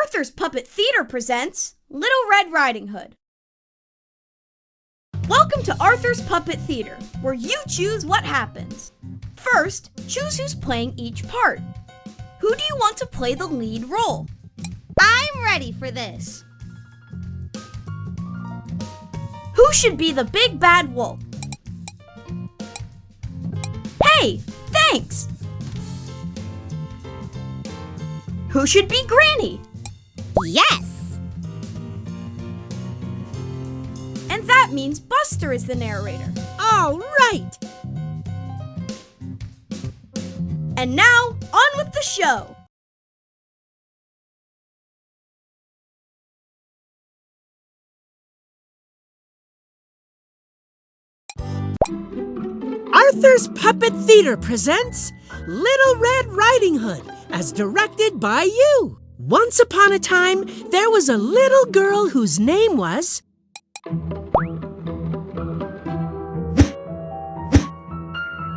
Arthur's Puppet Theater presents Little Red Riding Hood. Welcome to Arthur's Puppet Theater, where you choose what happens. First, choose who's playing each part. Who do you want to play the lead role? I'm ready for this. Who should be the big bad wolf? Hey, thanks! Who should be Granny? Yes! And that means Buster is the narrator. All right! And now, on with the show! Arthur's Puppet Theater presents Little Red Riding Hood, as directed by you. Once upon a time, there was a little girl whose name was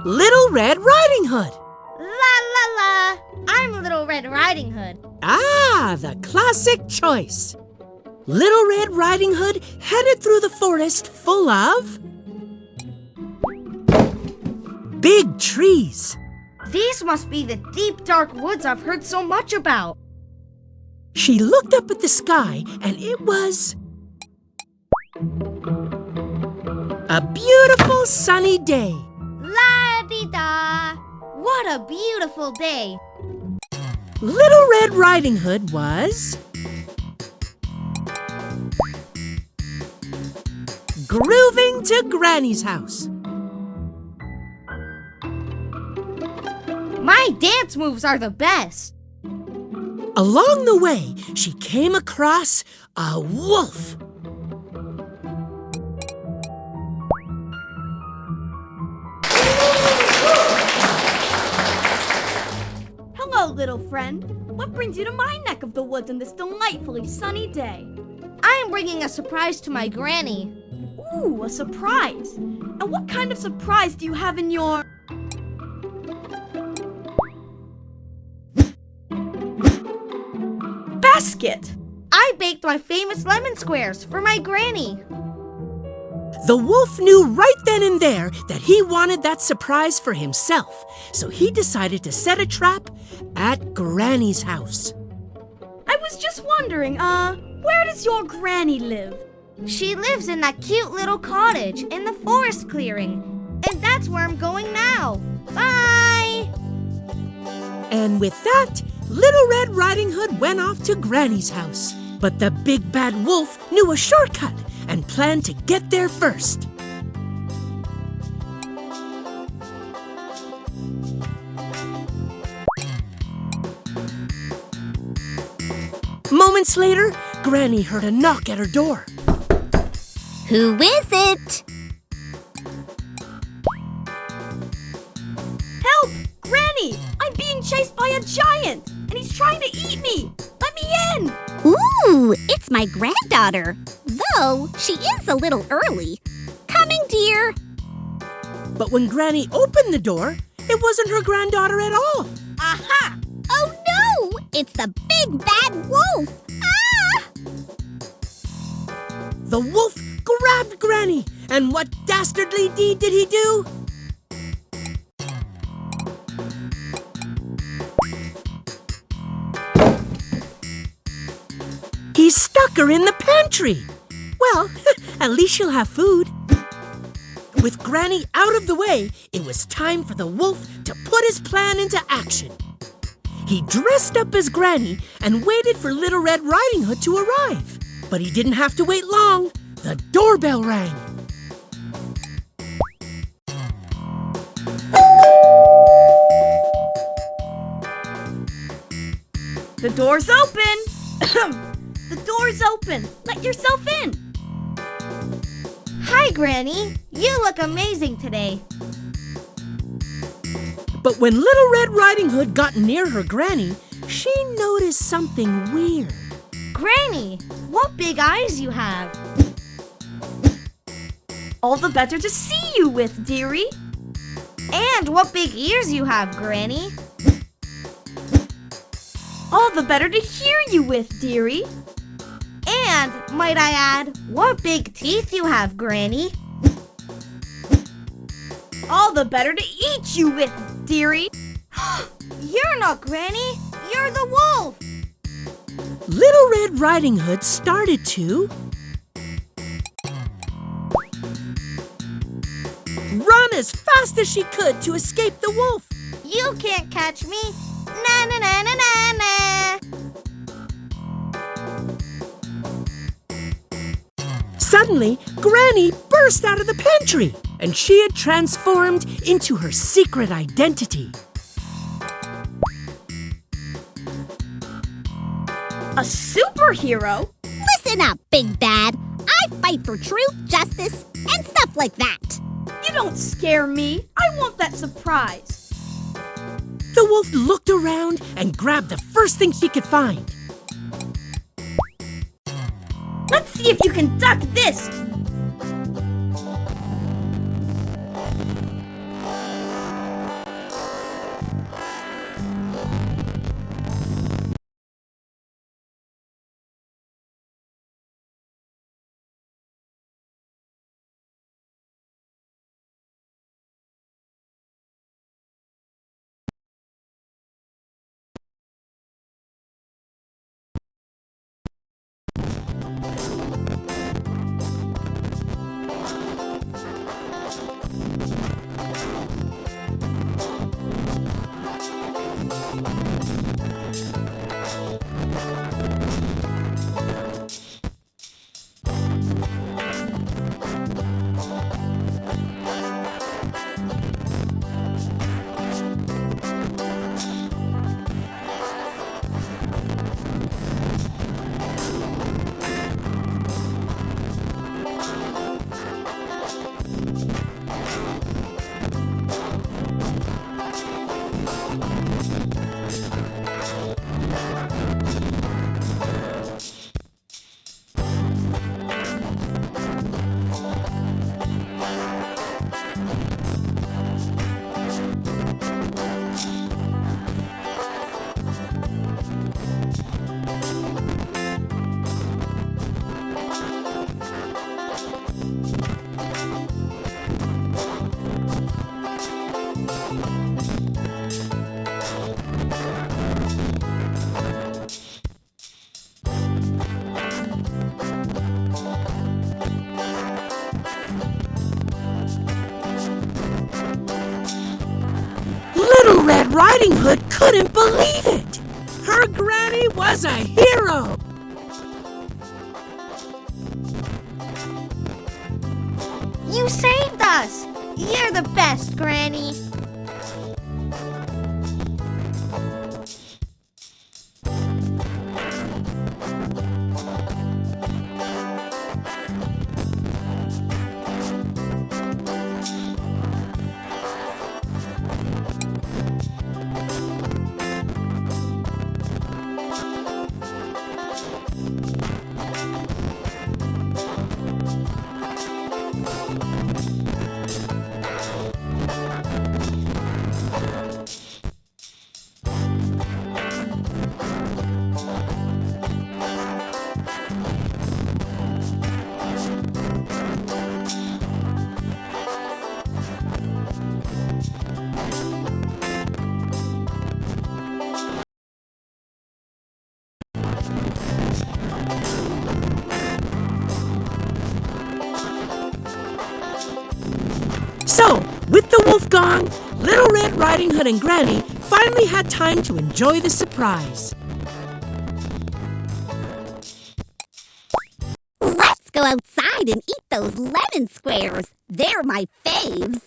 Little Red Riding Hood. La la la! I'm Little Red Riding Hood. Ah, the classic choice. Little Red Riding Hood headed through the forest full of big trees. These must be the deep, dark woods I've heard so much about. She looked up at the sky, and it was a beautiful sunny day. La-di-da! What a beautiful day. Little Red Riding Hood was grooving to Granny's house. My dance moves are the best. Along the way, she came across a wolf. Hello, little friend. What brings you to my neck of the woods on this delightfully sunny day? I'm bringing a surprise to my granny. Ooh, a surprise. And what kind of surprise do you have in your... basket? I baked my famous lemon squares for my granny. The wolf knew right then and there that he wanted that surprise for himself, so he decided to set a trap at Granny's house. I was just wondering, where does your granny live? She lives in that cute little cottage in the forest clearing. And that's where I'm going now. Bye! And with that, Little Red Riding Hood went off to Granny's house. But the big bad wolf knew a shortcut and planned to get there first. Moments later, Granny heard a knock at her door. Who is it? Help! Granny! I'm being chased by a giant, and he's trying to eat me! Let me in! Ooh, it's my granddaughter. Though she is a little early. Coming, dear. But when Granny opened the door, it wasn't her granddaughter at all. Aha! Oh no! It's the big bad wolf! Ah! The wolf grabbed Granny, and what dastardly deed did he do? He stuck her in the pantry. Well, at least she'll have food. With Granny out of the way, it was time for the wolf to put his plan into action. He dressed up as Granny and waited for Little Red Riding Hood to arrive. But he didn't have to wait long. The doorbell rang. The door's open! The door's open! Let yourself in! Hi, Granny. You look amazing today. But when Little Red Riding Hood got near her Granny, she noticed something weird. Granny, what big eyes you have. All the better to see you with, dearie. And what big ears you have, Granny. All All the better to hear you with, dearie. And, might I add, what big teeth you have, Granny. All the better to eat you with, dearie. You're not Granny, you're the wolf. Little Red Riding Hood started to run as fast as she could to escape the wolf. You can't catch me. Na na na na na na. Suddenly, Granny burst out of the pantry, and she had transformed into her secret identity. A superhero? Listen up, Big Bad. I fight for truth, justice, and stuff like that. You don't scare me. I want that surprise. The wolf looked around and grabbed the first thing she could find. Let's see if you can duck this. Little Red Riding Hood couldn't believe it. Her granny was a hero. You saved us. You're the best, Granny. So, with the wolf gone, Little Red Riding Hood and Granny finally had time to enjoy the surprise. Let's go outside and eat those lemon squares. They're my faves.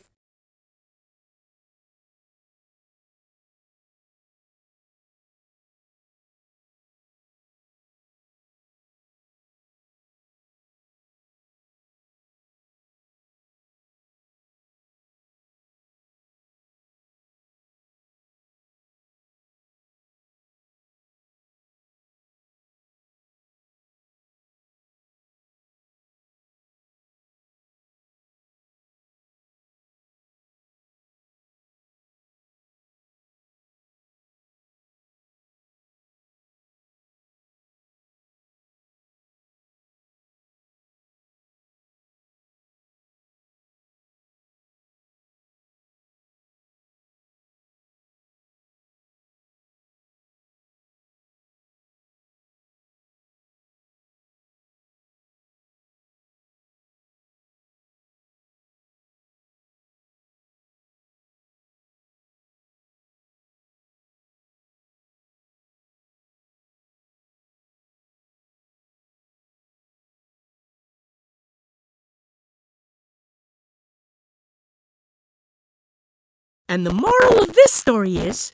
And the moral of this story is,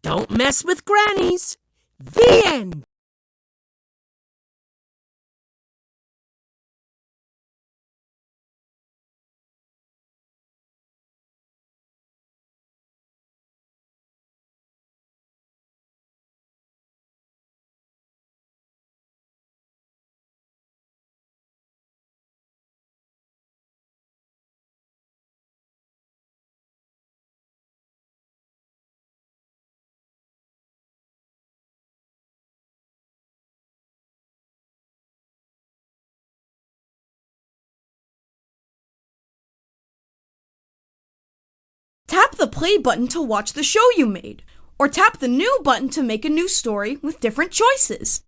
don't mess with grannies. The end. Tap the play button to watch the show you made, or tap the new button to make a new story with different choices.